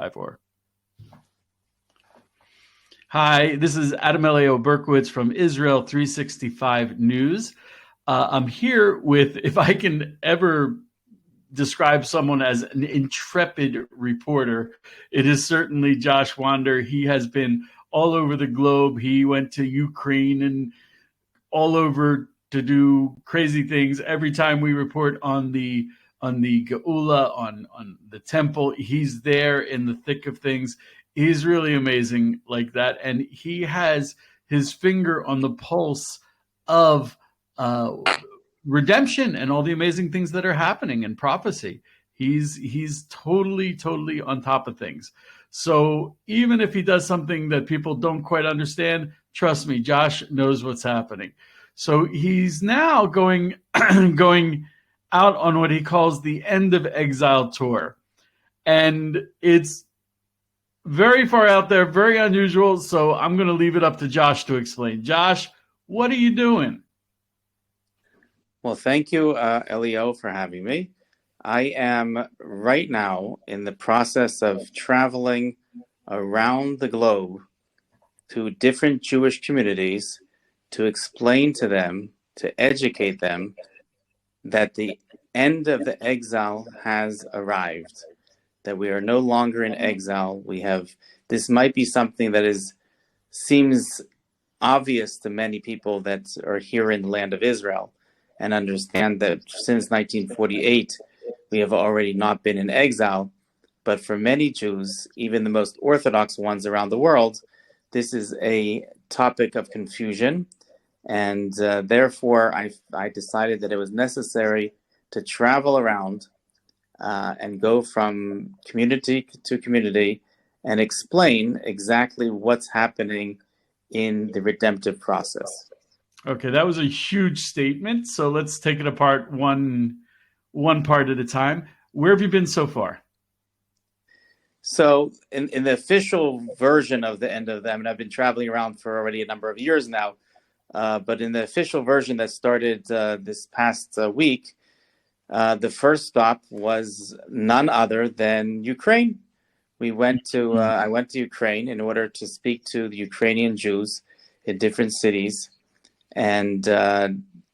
5-4. Hi, this is Adam Elio Berkowitz from Israel 365 News. I'm here with, if I can ever describe someone as an intrepid reporter, it is certainly Josh Wander. He has been all over the globe. He went to Ukraine and all over to do crazy things. Every time we report on the Geula, on the temple, he's there in the thick of things. He's really amazing like that. And he has his finger on the pulse of redemption and all the amazing things that are happening in prophecy. He's totally on top of things. So even if he does something that people don't quite understand, trust me, Josh knows what's happening. So he's now going out on what he calls the End of Exile tour. And it's very far out there, very unusual. So I'm going to leave it up to Josh to explain. Josh, what are you doing? Well, thank you, Elio, for having me. I am right now in the process of traveling around the globe to different Jewish communities to explain to them, to educate them that the end of the exile has arrived, that we are no longer in exile. This might be something that seems obvious to many people that are here in the land of Israel and understand that since 1948, we have already not been in exile. But for many Jews, even the most Orthodox ones around the world, this is a topic of confusion. And therefore, I decided that it was necessary to travel around and go from community to community and explain exactly what's happening in the redemptive process. Okay, that was a huge statement. So let's take it apart one part at a time. Where have you been so far? So in the official version of the end of them, and I've been traveling around for already a number of years now, but in the official version that started this past week, the first stop was none other than Ukraine. I went to Ukraine in order to speak to the Ukrainian Jews in different cities, and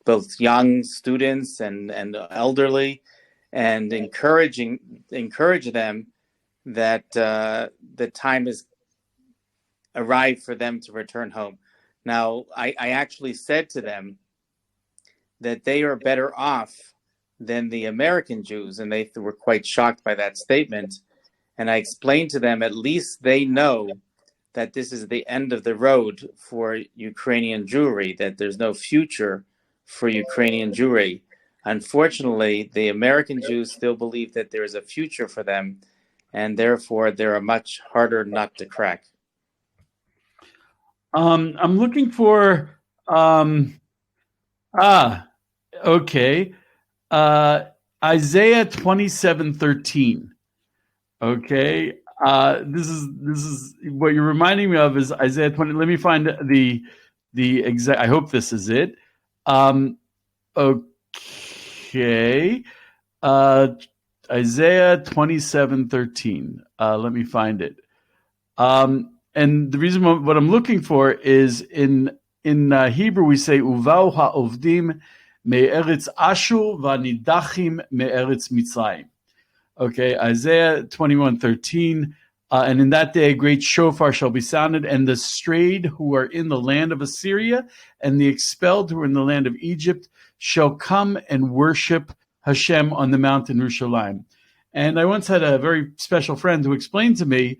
both young students and elderly, and encourage them that the time has arrived for them to return home. Now, I actually said to them that they are better off than the American Jews, and they were quite shocked by that statement. And I explained to them, at least they know that this is the end of the road for Ukrainian Jewry, that there's no future for Ukrainian Jewry. Unfortunately, the American Jews still believe that there is a future for them, and therefore they're a much harder nut to crack. I'm looking for okay. Isaiah 27:13. Okay. This is what you're reminding me of is Isaiah 20. Let me find the exact. I hope this is it. Okay. Isaiah 27:13. Let me find it. And the reason what I'm looking for is in Hebrew we say Uvau ha'ovdim me'eretz Ashur v'nidachim me'eretz Mitzrayim. Okay, Isaiah 21:13. And in that day a great shofar shall be sounded, and the strayed who are in the land of Assyria and the expelled who are in the land of Egypt shall come and worship Hashem on the mountain Yerushalayim. And I once had a very special friend who explained to me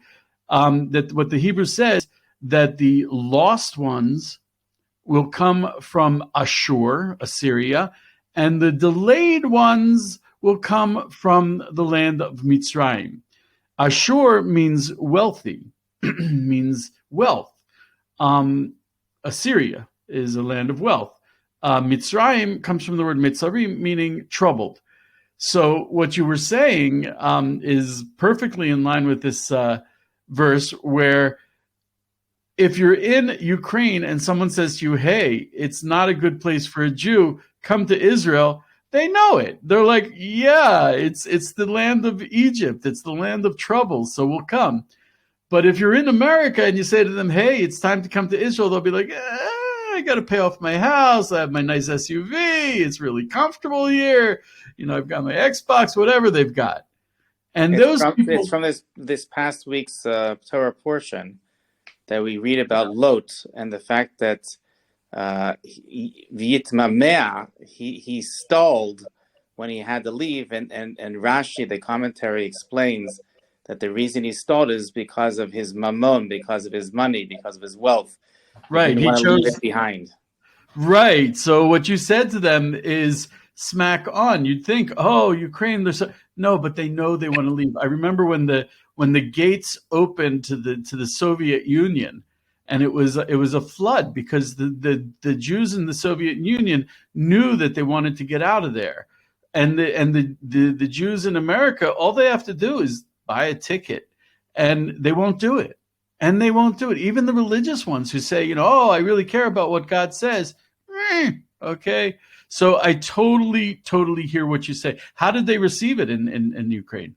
that what the Hebrew says, that the lost ones will come from Ashur, Assyria, and the delayed ones will come from the land of Mitzrayim. Ashur means wealthy, means wealth. Assyria is a land of wealth. Mitzrayim comes from the word mitzarim, meaning troubled. So what you were saying is perfectly in line with this verse, where if you're in Ukraine and someone says to you, hey, it's not a good place for a Jew, come to Israel, They know it. They're like, yeah, it's the land of Egypt. It's the land of trouble. So we'll come. But if you're in America and you say to them, hey, it's time to come to Israel, they'll be like, I got to pay off my house. I have my nice SUV. It's really comfortable here. I've got my Xbox, whatever they've got. And those people. It's from this past week's Torah portion that we read about Lot and the fact that he stalled when he had to leave, and Rashi, the commentary, explains that the reason he stalled is because of his mammon, because of his money, because of his wealth. Right. He didn't want to leave it behind. Right. So what you said to them is smack on. You'd think, oh, Ukraine, no, but they know they want to leave. I remember when the gates opened to the Soviet Union, and it was a flood because the Jews in the Soviet Union knew that they wanted to get out of there. And the Jews in America, all they have to do is buy a ticket, and they won't do it. And they won't do it. Even the religious ones who say, oh, I really care about what God says. Okay. So I totally hear what you say. How did they receive it in Ukraine?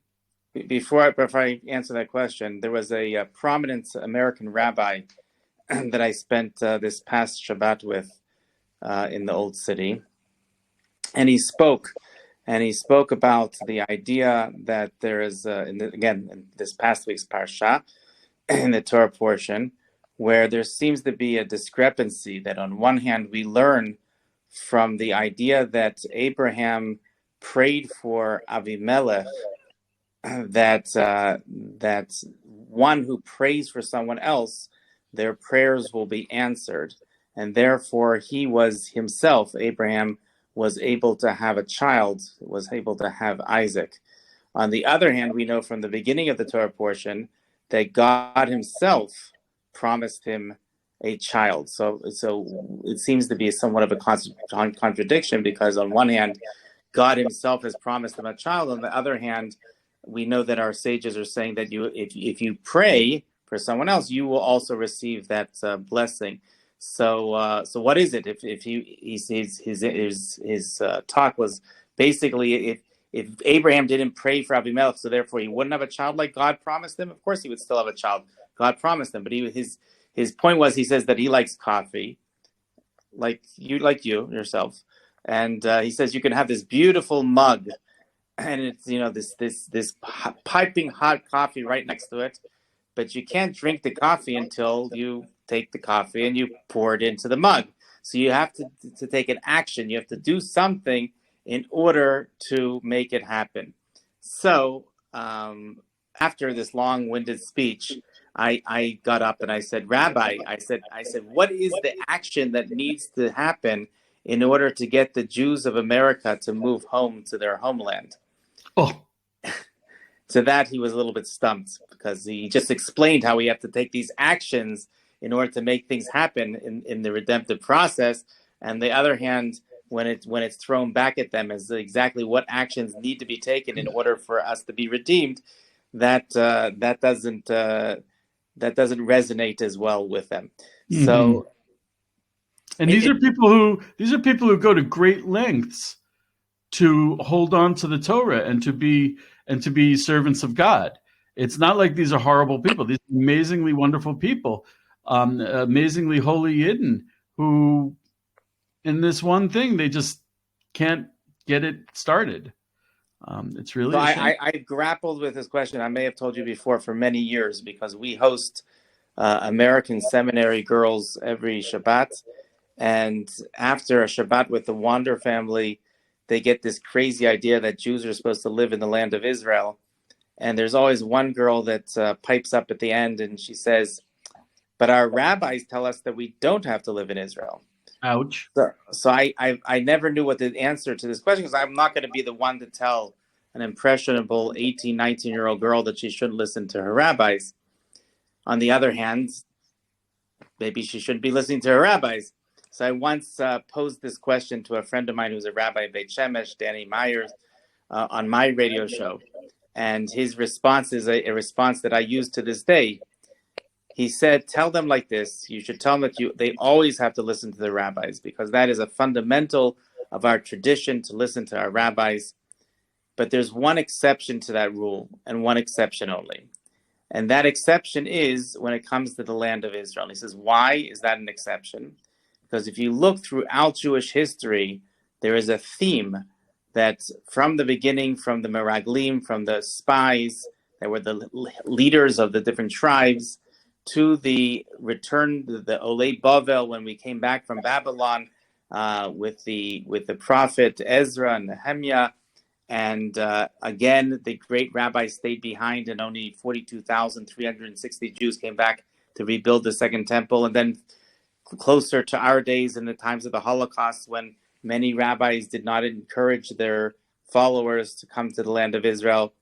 Before I answer that question, there was a prominent American rabbi that I spent this past Shabbat with in the Old City. And he spoke about the idea that there is, in this past week's Parsha, in the Torah portion, where there seems to be a discrepancy that on one hand we learn from the idea that Abraham prayed for Avimelech, that one who prays for someone else, their prayers will be answered. And therefore he was himself, Abraham, was able to have a child, was able to have Isaac. On the other hand, we know from the beginning of the Torah portion that God himself promised him a child. So it seems to be somewhat of a contradiction, because on one hand, God himself has promised him a child. On the other hand, we know that our sages are saying that if you pray for someone else, you will also receive that blessing. So what is it? If his talk was basically, if Abraham didn't pray for Abimelech, so therefore he wouldn't have a child like God promised him, of course he would still have a child. God promised him, but his point was, he says that he likes coffee, like you yourself, and he says you can have this beautiful mug, and it's this piping hot coffee right next to it, but you can't drink the coffee until you take the coffee and you pour it into the mug. So you have to take an action. You have to do something in order to make it happen. So after this long-winded speech, I got up and I said, Rabbi, I said, what is the action that needs to happen in order to get the Jews of America to move home to their homeland? Oh. To that, he was a little bit stumped, because he just explained how we have to take these actions in order to make things happen in the redemptive process. And the other hand, when it's thrown back at them as exactly what actions need to be taken in order for us to be redeemed, that doesn't resonate as well with them. Mm-hmm. So, and these are people who go to great lengths to hold on to the Torah and to be servants of God. It's not like these are horrible people. These are amazingly wonderful people, amazingly holy Yidden, who in this one thing they just can't get it started. It's really. So I grappled with this question. I may have told you before, for many years, because we host American seminary girls every Shabbat, and after a Shabbat with the Wander family, they get this crazy idea that Jews are supposed to live in the land of Israel. And there's always one girl that pipes up at the end and she says, but our rabbis tell us that we don't have to live in Israel. Ouch. So I never knew what the answer to this question, because I'm not going to be the one to tell an impressionable 18, 19-year-old girl that she shouldn't listen to her rabbis. On the other hand, maybe she shouldn't be listening to her rabbis. So I once posed this question to a friend of mine who's a rabbi in Beit Shemesh, Danny Myers, on my radio show. And his response is a response that I use to this day. He said, tell them like this. You should tell them that they always have to listen to the rabbis, because that is a fundamental of our tradition to listen to our rabbis. But there's one exception to that rule, and one exception only. And that exception is when it comes to the land of Israel. And he says, why is that an exception? Because if you look throughout Jewish history, there is a theme that from the beginning, from the Meraglim, from the spies that were the leaders of the different tribes, to the return, the Olei Bavel, when we came back from Babylon with the prophet Ezra and Nehemiah, and again, the great rabbi stayed behind, and only 42,360 Jews came back to rebuild the Second Temple. And then closer to our days, in the times of the Holocaust, when many rabbis did not encourage their followers to come to the land of Israel,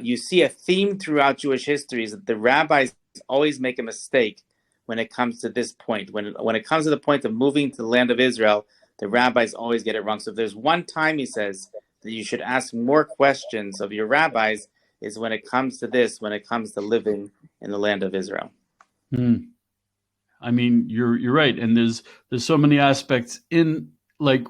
you see a theme throughout Jewish history is that the rabbis always make a mistake when it comes to this point. When it comes to the point of moving to the land of Israel, the rabbis always get it wrong. So if there's one time, he says, that you should ask more questions of your rabbis, is when it comes to this, when it comes to living in the land of Israel. I mean, you're right, and there's so many aspects in, like,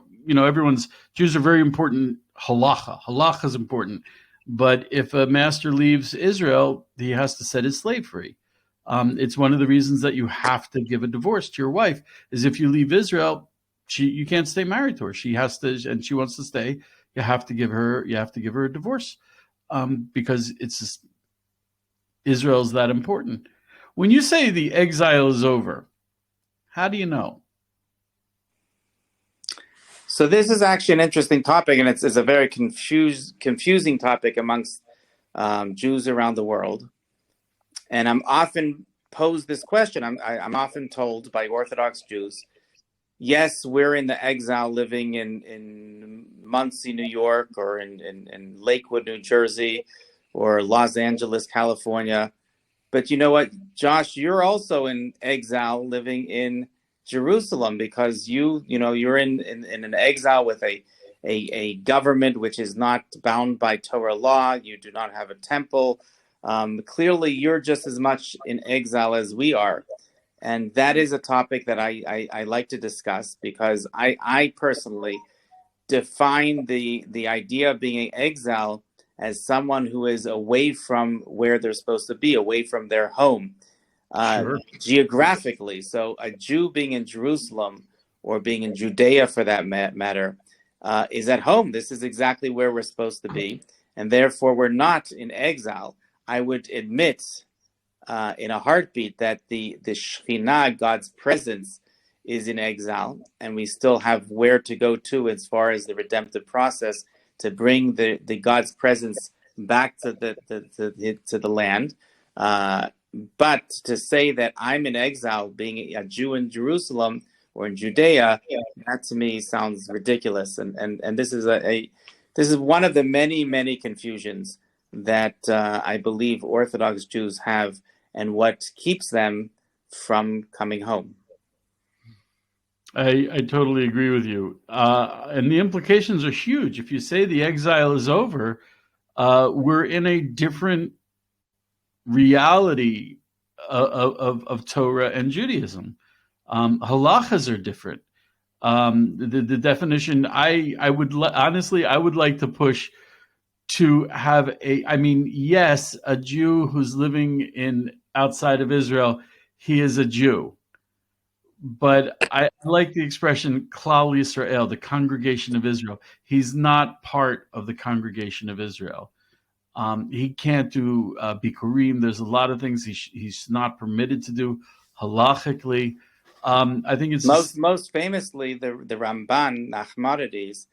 Jews are very important. Halacha is important, but if a master leaves Israel, he has to set his slave free. It's one of the reasons that you have to give a divorce to your wife. Is if you leave Israel, you can't stay married to her. She has to, and she wants to stay. You have to give her a divorce, because it's just, Israel's that important. When you say the exile is over, how do you know? So this is actually an interesting topic, and it's a very confusing topic amongst Jews around the world. And I'm often posed this question. I'm often told by Orthodox Jews, yes, we're in the exile, living in Muncie, New York, or in Lakewood, New Jersey, or Los Angeles, California. But you know what, Josh, you're also in exile, living in Jerusalem, because you're in an exile with a government which is not bound by Torah law. You do not have a temple. Clearly, you're just as much in exile as we are. And that is a topic that I like to discuss, because I personally define the idea of being an exile as someone who is away from where they're supposed to be, away from their home, geographically. So a Jew being in Jerusalem, or being in Judea for that matter, is at home. This is exactly where we're supposed to be. And therefore, we're not in exile. I would admit in a heartbeat that the Shekhinah, God's presence, is in exile, and we still have where to go to as far as the redemptive process to bring the God's presence back to the land. But to say that I'm in exile, being a Jew in Jerusalem or in Judea, that to me sounds ridiculous. And this is one of the many confusions that I believe Orthodox Jews have, and what keeps them from coming home. I totally agree with you. And the implications are huge. If you say the exile is over, we're in a different reality of Torah and Judaism. Halachas are different. The definition, I would like to push to have yes, a Jew who's living outside of Israel, he is a Jew. But I like the expression Klal Yisrael, the congregation of Israel. He's not part of the congregation of Israel. He can't do bikurim. There's a lot of things he's not permitted to do halachically. I think it's most famously the Ramban Nachmanides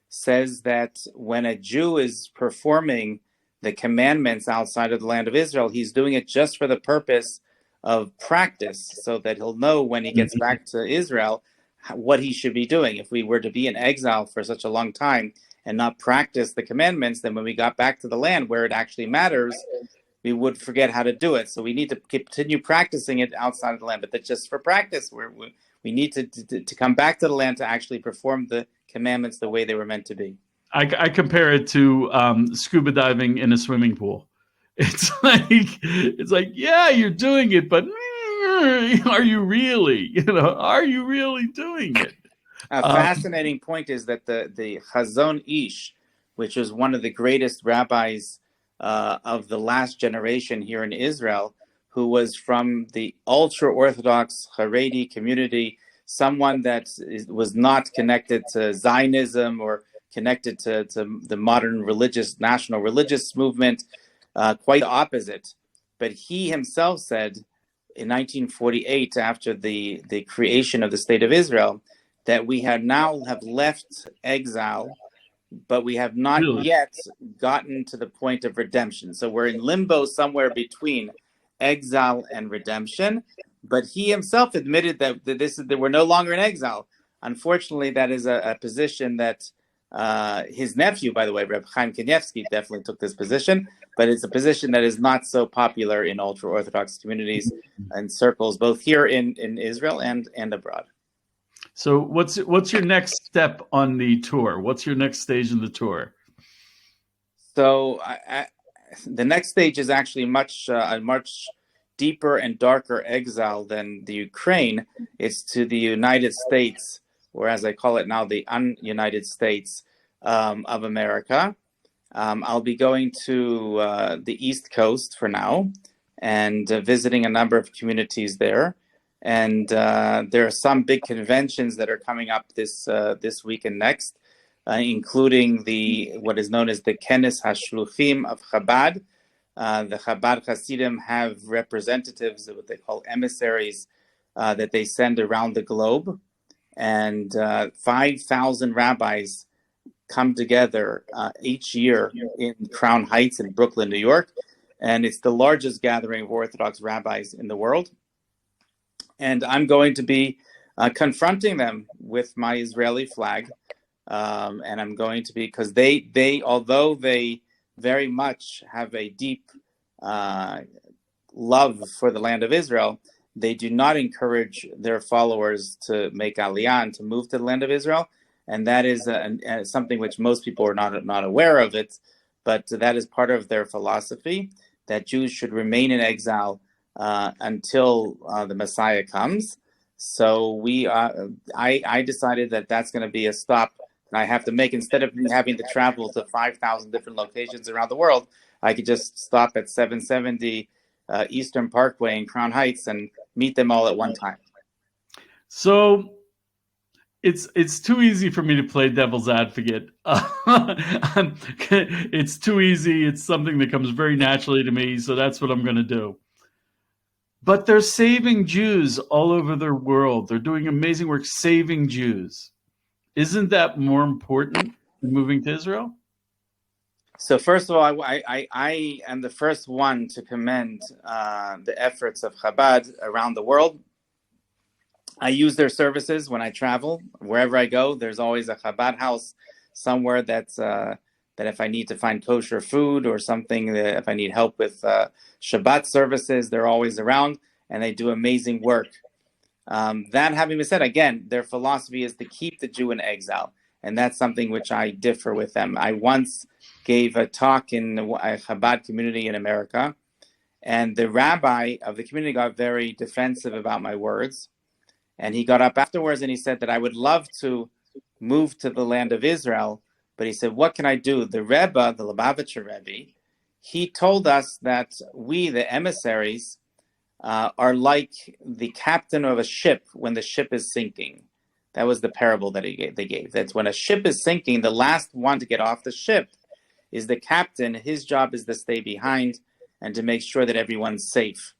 says that when a Jew is performing the commandments outside of the land of Israel, he's doing it just for the purpose of practice, so that he'll know when he gets back to Israel what he should be doing. If we were to be in exile for such a long time and not practice the commandments, then when we got back to the land where it actually matters, we would forget how to do it. So we need to continue practicing it outside of the land, but that's just for practice. We need to come back to the land to actually perform the commandments the way they were meant to be. I compare it to scuba diving in a swimming pool. It's like, yeah, you're doing it, but are you really? Are you really doing it? A fascinating point is that the Chazon Ish, which was one of the greatest rabbis of the last generation here in Israel, who was from the ultra-Orthodox Haredi community, someone that was not connected to Zionism or connected to the modern national religious movement, quite the opposite. But he himself said in 1948, after the creation of the State of Israel, that we have left exile, but we have not yet gotten to the point of redemption. So we're in limbo somewhere between exile and redemption. But he himself admitted that we're no longer in exile. Unfortunately, that is a position that his nephew, by the way, Reb Chaim Kanievsky, definitely took this position, but it's a position that is not so popular in ultra-Orthodox communities and circles, both here in Israel and abroad. So what's your next step on the tour? What's your next stage in the tour? So the next stage is actually a much deeper and darker exile than the Ukraine. It's to the United States, or as I call it now, the un-United States of America. I'll be going to the East Coast for now and visiting a number of communities there. And there are some big conventions that are coming up this week and next, including what is known as the Kenes HaShluchim of Chabad. The Chabad Hasidim have representatives, what they call emissaries, that they send around the globe. And 5,000 rabbis come together each year in Crown Heights in Brooklyn, New York. And it's the largest gathering of Orthodox rabbis in the world. And I'm going to be confronting them with my Israeli flag. And I'm going to be, because they, although they very much have a deep love for the land of Israel, they do not encourage their followers to make aliyah and to move to the land of Israel. And that is something which most people are not aware of it, but that is part of their philosophy, that Jews should remain in exile until the Messiah comes. So I decided that that's going to be a stop I have to make. Instead of having to travel to 5,000 different locations around the world, I could just stop at 770 Eastern Parkway in Crown Heights and meet them all at one time. So it's too easy for me to play devil's advocate. It's too easy. It's something that comes very naturally to me. So that's what I'm going to do. But they're saving Jews all over the world. They're doing amazing work saving Jews. Isn't that more important than moving to Israel? So first of all, I am the first one to commend the efforts of Chabad around the world. I use their services when I travel. Wherever I go, there's always a Chabad house somewhere that if I need to find kosher food or something, if I need help with Shabbat services, they're always around and they do amazing work. That having been said, again, their philosophy is to keep the Jew in exile. And that's something which I differ with them. I once gave a talk in a Chabad community in America, and the rabbi of the community got very defensive about my words. And he got up afterwards and he said that I would love to move to the land of Israel, but he said, what can I do? The Rebbe, the Lubavitcher Rebbe, he told us that we, the emissaries, are like the captain of a ship when the ship is sinking. That was the parable that they gave. That's when a ship is sinking, the last one to get off the ship is the captain. His job is to stay behind and to make sure that everyone's safe.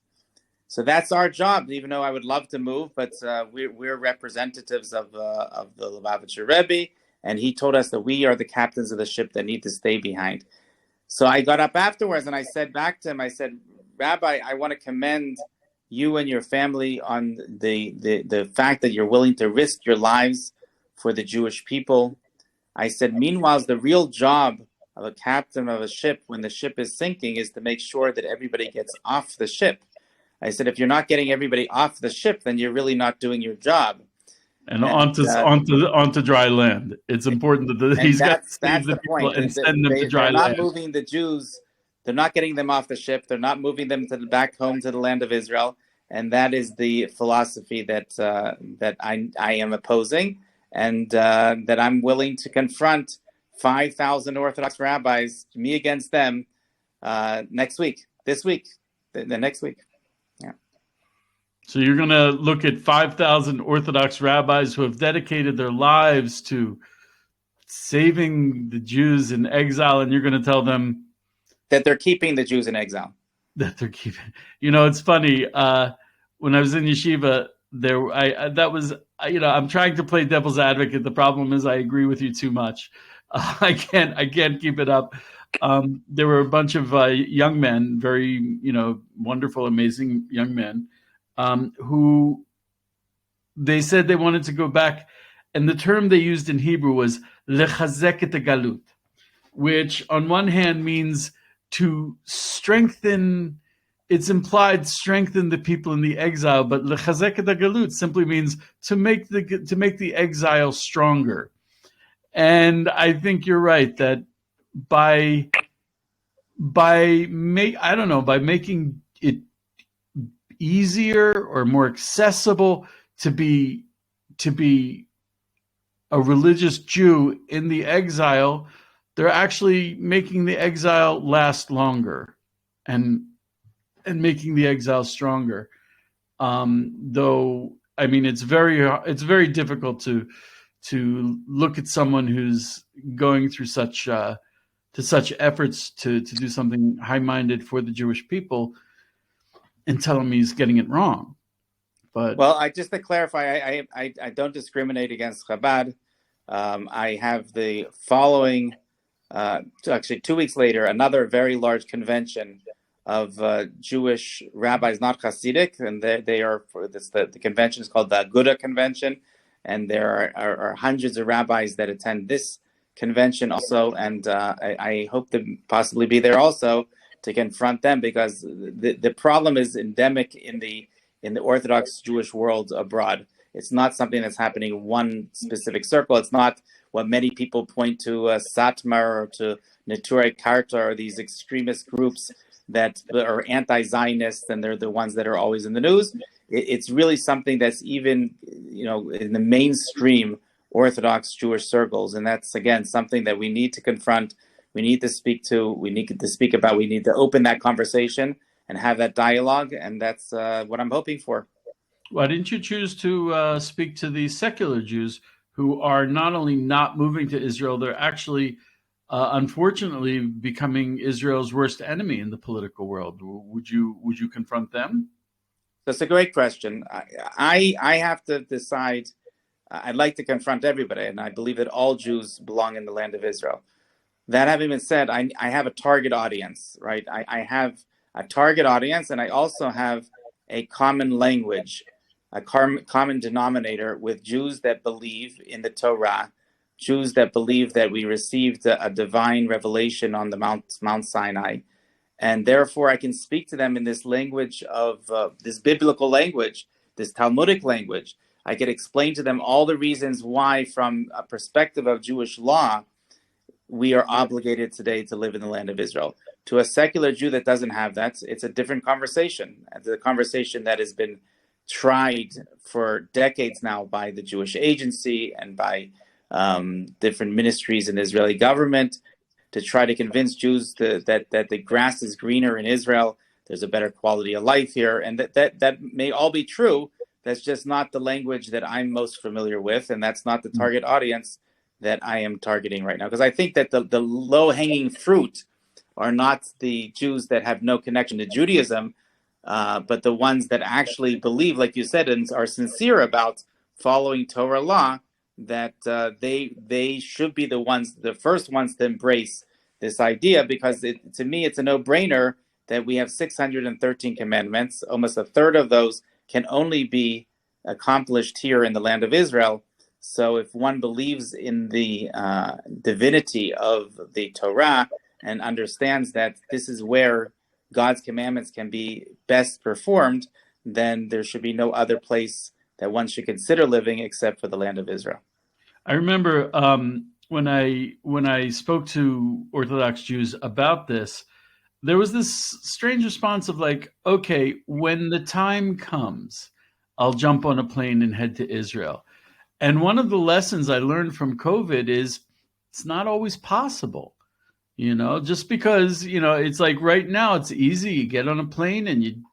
So that's our job, even though I would love to move, but we're representatives of the Lubavitcher Rebbe, and he told us that we are the captains of the ship that need to stay behind. So I got up afterwards and I said back to him, I said, Rabbi, I want to commend you and your family on the fact that you're willing to risk your lives for the Jewish people. I said, meanwhile, the real job of a captain of a ship when the ship is sinking is to make sure that everybody gets off the ship. I said, if you're not getting everybody off the ship, then you're really not doing your job. And onto dry land. It's important that he's got to save the people and send them to dry land. They're not moving the Jews. They're not getting them off the ship. They're not moving them back home to the land of Israel. And that is the philosophy that I am opposing. and that I'm willing to confront 5,000 Orthodox rabbis, me against them, next week, this week, the next week. Yeah. So you're going to look at 5,000 Orthodox rabbis who have dedicated their lives to saving the Jews in exile, and you're going to tell them that they're keeping the Jews in exile. That they're keeping. It's funny. When I was in yeshiva, I'm trying to play devil's advocate. The problem is I agree with you too much. I can't keep it up. There were a bunch of young men, very wonderful, amazing young men, who they said they wanted to go back, and the term they used in Hebrew was lechazek et galut, which on one hand means to strengthen. It's implied strengthen the people in the exile, but lechazek et galut simply means to make the exile stronger. And I think you're right that by making it easier or more accessible to be a religious Jew in the exile, they're actually making the exile last longer and making the exile stronger. Though it's very difficult to look at someone who's going through such efforts to do something high-minded for the Jewish people and tell him he's getting it wrong. But just to clarify, I don't discriminate against Chabad. I have the following, actually 2 weeks later, another very large convention of Jewish rabbis, not Hasidic, and they are for this. The convention is called the Aguda Convention, and there are hundreds of rabbis that attend this convention also, and I hope to possibly be there also to confront them, because the problem is endemic in the Orthodox Jewish world abroad. It's not something that's happening in one specific circle. It's not what many people point to Satmar or to Neturei Karta or these extremist groups that are anti-Zionist, and they're the ones that are always in the news. It's really something that's even, in the mainstream Orthodox Jewish circles. And that's, again, something that we need to confront. We need to speak to, we need to speak about, we need to open that conversation and have that dialogue. And that's what I'm hoping for. Why didn't you choose to speak to the secular Jews who are not only not moving to Israel, they're actually, unfortunately, becoming Israel's worst enemy in the political world? Would you confront them? That's a great question. I have to decide. I'd like to confront everybody, and I believe that all Jews belong in the land of Israel. That having been said, I have a target audience, right? I have a target audience, and I also have a common language, a common denominator with Jews that believe in the Torah, Jews that believe that we received a divine revelation on the Mount Sinai, and therefore I can speak to them in this language of this biblical language, this Talmudic language. I could explain to them all the reasons why, from a perspective of Jewish law, we are obligated today to live in the land of Israel. To a secular Jew that doesn't have that, it's a different conversation. It's a conversation that has been tried for decades now by the Jewish Agency and by different ministries in the Israeli government to try to convince Jews that the grass is greener in Israel, there's a better quality of life here, and that may all be true. That's just not the language that I'm most familiar with, and that's not the target audience that I am targeting right now. Because I think that the low-hanging fruit are not the Jews that have no connection to Judaism, but the ones that actually believe, like you said, and are sincere about following Torah law, that they should be the first ones to embrace this idea, because to me, it's a no-brainer that we have 613 commandments. Almost a third of those can only be accomplished here in the land of Israel. So if one believes in the divinity of the Torah and understands that this is where God's commandments can be best performed, then there should be no other place that one should consider living except for the land of Israel. I remember when I spoke to Orthodox Jews about this, there was this strange response of like, okay, when the time comes, I'll jump on a plane and head to Israel. And one of the lessons I learned from COVID is it's not always possible. Just because, it's like right now it's easy. You get on a plane and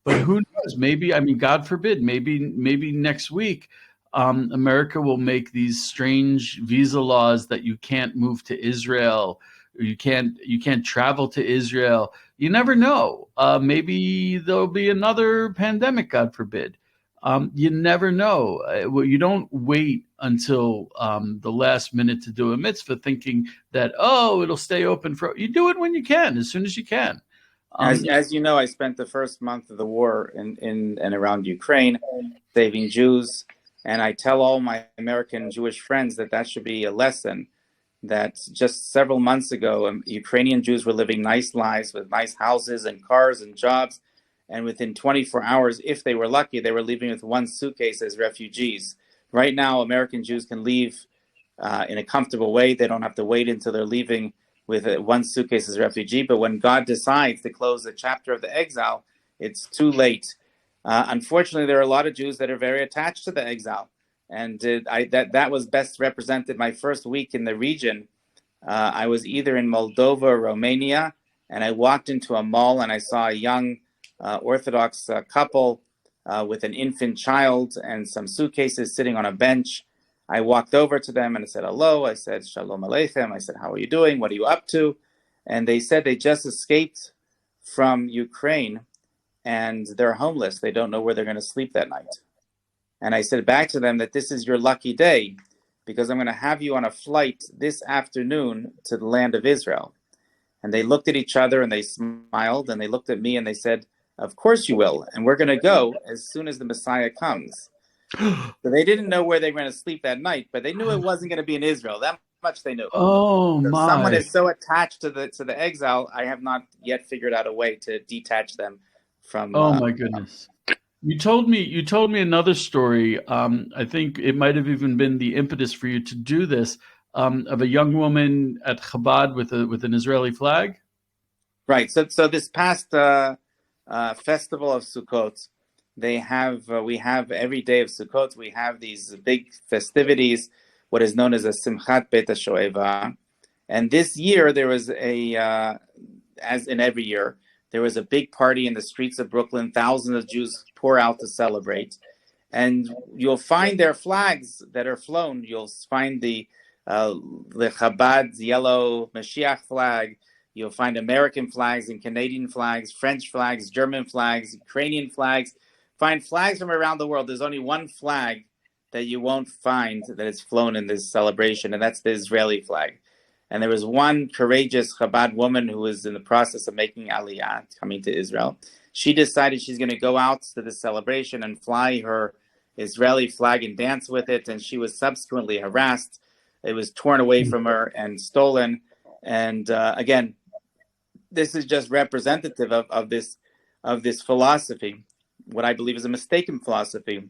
but who knows? Maybe, I mean, God forbid, maybe next week, America will make these strange visa laws that you can't move to Israel, or you can't travel to Israel. You never know. Maybe there'll be another pandemic, God forbid. You never know. Well, you don't wait until the last minute to do a mitzvah, thinking that it'll stay open for. You do it when you can, as soon as you can. As you know, I spent the first month of the war in and around Ukraine, saving Jews, and I tell all my American Jewish friends that should be a lesson. That just several months ago, Ukrainian Jews were living nice lives with nice houses and cars and jobs, and within 24 hours, if they were lucky, they were leaving with one suitcase as refugees. Right now, American Jews can leave in a comfortable way. They don't have to wait until they're leaving with one suitcase as a refugee. But when God decides to close the chapter of the exile, it's too late. Unfortunately, there are a lot of Jews that are very attached to the exile. And that was best represented my first week in the region. I was either in Moldova or Romania, and I walked into a mall and I saw a young Orthodox couple with an infant child and some suitcases sitting on a bench. I walked over to them and I said, hello. I said, Shalom Aleichem. I said, how are you doing? What are you up to? And they said they just escaped from Ukraine and they're homeless. They don't know where they're going to sleep that night. And I said back to them that this is your lucky day because I'm going to have you on a flight this afternoon to the land of Israel. And they looked at each other and they smiled and they looked at me and they said, of course you will. And we're going to go as soon as the Messiah comes. So they didn't know where they were going to sleep that night, but they knew it wasn't going to be in Israel. That much they knew. Oh So someone my! is so attached to the exile. I have not yet figured out a way to detach them from. Oh my goodness! You told me another story. I think it might have even been the impetus for you to do this, of a young woman at Chabad with an Israeli flag. Right. So this past festival of Sukkot, we have every day of Sukkot we have these big festivities, what is known as a Simchat Bet HaShoeva. And this year there was as in every year, there was a big party in the streets of Brooklyn. Thousands of Jews pour out to celebrate. And you'll find their flags that are flown. You'll find the Chabad's yellow Mashiach flag. You'll find American flags and Canadian flags, French flags, German flags, Ukrainian flags. Find flags from around the world. There's only one flag that you won't find that is flown in this celebration, and that's the Israeli flag. And there was one courageous Chabad woman who was in the process of making Aliyah, coming to Israel. She decided she's going to go out to this celebration and fly her Israeli flag and dance with it, and she was subsequently harassed. It was torn away from her and stolen. And again, this is just representative of this philosophy, what I believe is a mistaken philosophy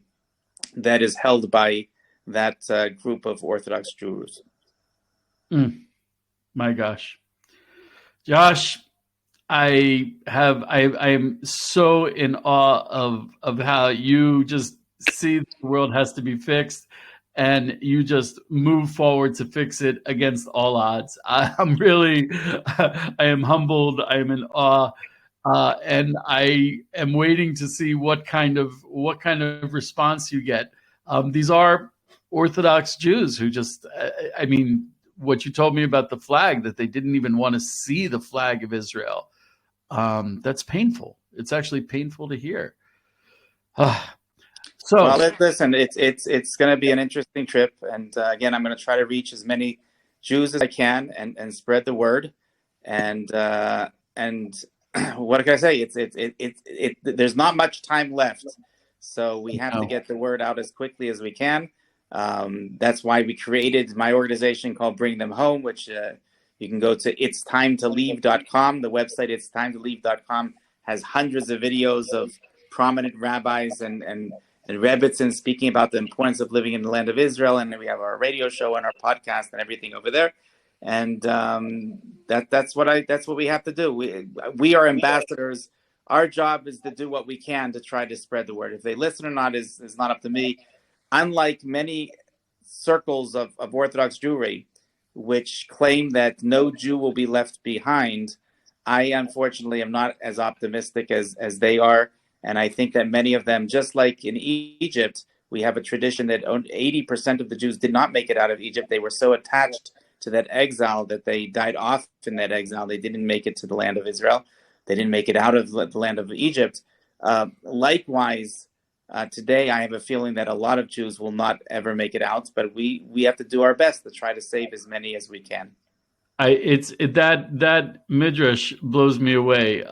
that is held by that group of Orthodox Jews. My gosh, Josh, I am so in awe of how you just see the world has to be fixed, and you just move forward to fix it against all odds. I'm really, I am humbled. I am in awe. And I am waiting to see what kind of response you get. These are Orthodox Jews who just, I mean, what you told me about the flag, that they didn't even want to see the flag of Israel. That's painful. It's actually painful to hear. Well, listen, it's going to be an interesting trip, and again, I'm going to try to reach as many Jews as I can and spread the word, and what can I say? There's not much time left, so we have to get the word out as quickly as we can. That's why we created my organization called Bring Them Home, which you can go to itstimetoleave.com. The website itstimetoleave.com has hundreds of videos of prominent rabbis and Rebbitzin speaking about the importance of living in the land of Israel, and we have our radio show and our podcast and everything over there. And that's what we have to do. We are ambassadors. Our job is to do what we can to try to spread the word. If they listen or not is not up to me. unlike many circles of Orthodox Jewry, which claim that no Jew will be left behind, I unfortunately am not as optimistic as they are. And I think that many of them, just like in Egypt, we have a tradition that 80% of the Jews did not make it out of Egypt. They were so attached to that exile that they died off in that exile. They didn't make it to the land of Israel. They didn't make it out of the land of Egypt. Likewise, today, I have a feeling that a lot of Jews will not ever make it out, but we have to do our best to try to save as many as we can. That midrash blows me away.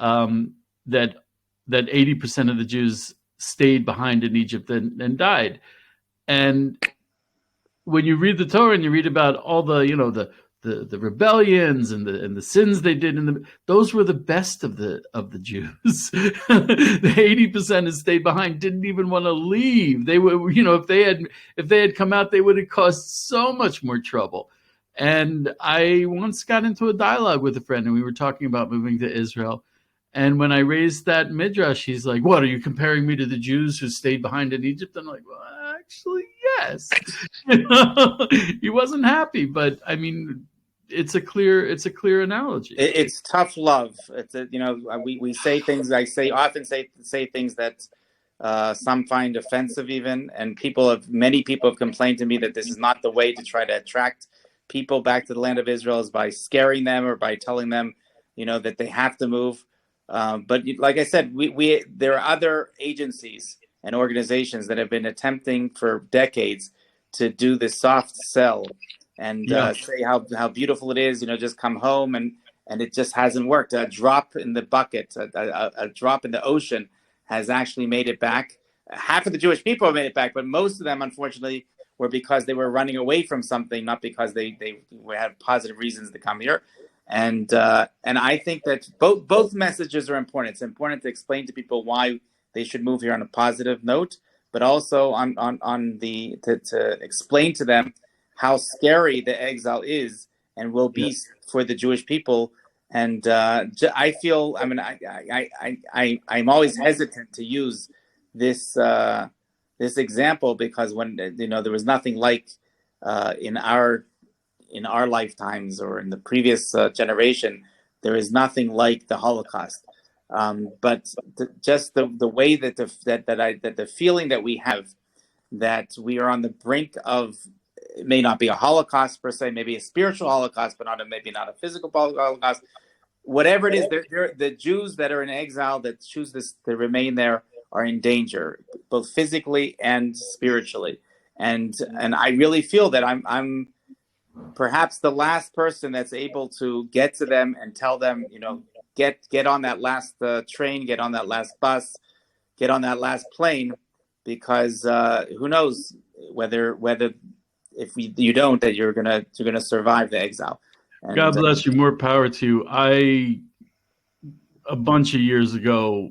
That 80% of the Jews stayed behind in Egypt and died. And when you read the Torah and you read about all the rebellions and the sins they did, those were the best of the Jews. The 80% who stayed behind didn't even want to leave. They were, if they had come out, they would have caused so much more trouble. And I once got into a dialogue with a friend, and we were talking about moving to Israel. And when I raised that midrash, he's like, "What, are you comparing me to the Jews who stayed behind in Egypt?" I'm like, "Well, actually, yes." He wasn't happy, but I mean, it's a clear analogy. It's tough love. It's we say things. I often say things that some find offensive even, and many people have complained to me that this is not the way to try to attract people back to the land of Israel, is by scaring them or by telling them, that they have to move. But like I said, there are other agencies and organizations that have been attempting for decades to do the soft sell and say how beautiful it is, just come home, and it just hasn't worked. A drop in the bucket, a drop in the ocean has actually made it back. Half of the Jewish people have made it back, but most of them, unfortunately, were because they were running away from something, not because they had positive reasons to come here. And I think that both messages are important. It's important to explain to people why they should move here on a positive note, but also to explain to them how scary the exile is and will be for the Jewish people. And I feel, I'm always hesitant to use this example, because when there was nothing like in our lifetimes or in the previous generation, there is nothing like the Holocaust. But just the way that the feeling that we have, that we are on the brink of, it may not be a Holocaust per se, maybe a spiritual Holocaust, but maybe not a physical Holocaust. Whatever it is, the Jews that are in exile that choose to remain there are in danger, both physically and spiritually. And I really feel that I'm perhaps the last person that's able to get to them and tell them, get on that last train, get on that last bus, get on that last plane, because who knows whether if you don't, that you're gonna survive the exile. And God bless you. More power to you. I, a bunch of years ago,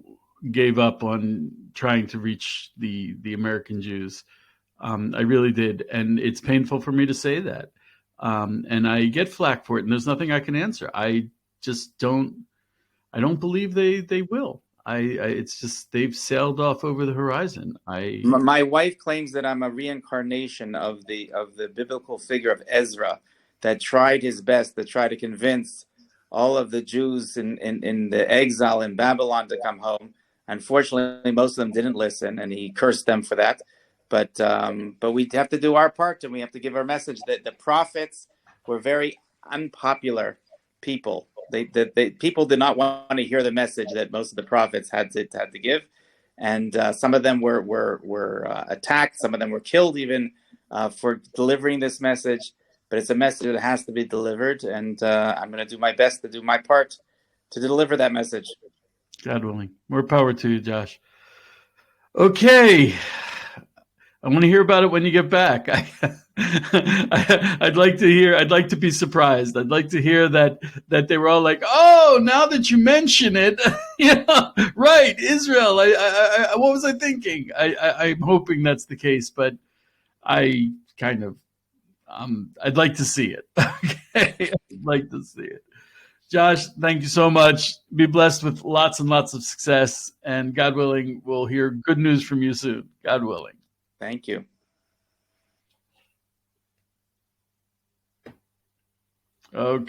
gave up on trying to reach the American Jews. I really did, and it's painful for me to say that. And I get flack for it, and there's nothing I can answer. I just don't. I don't believe they will. It's just they've sailed off over the horizon. My wife claims that I'm a reincarnation of the biblical figure of Ezra, that tried his best to try to convince all of the Jews in the exile in Babylon to come home. Unfortunately, most of them didn't listen, and he cursed them for that. But we have to do our part, and we have to give our message. That the prophets were very unpopular people. People did not want to hear the message that most of the prophets had to give, and some of them were attacked. Some of them were killed even for delivering this message. But it's a message that has to be delivered, and I'm going to do my best to do my part to deliver that message. God willing. More power to you, Josh. Okay. I want to hear about it when you get back. I'd like to hear. I'd like to be surprised. I'd like to hear that they were all like, "Oh, now that you mention it, right, Israel." What was I thinking? I'm hoping that's the case, but I kind of, I'd like to see it. Okay, I'd like to see it. Josh, thank you so much. Be blessed with lots and lots of success, and God willing, we'll hear good news from you soon. God willing. Thank you. Okay.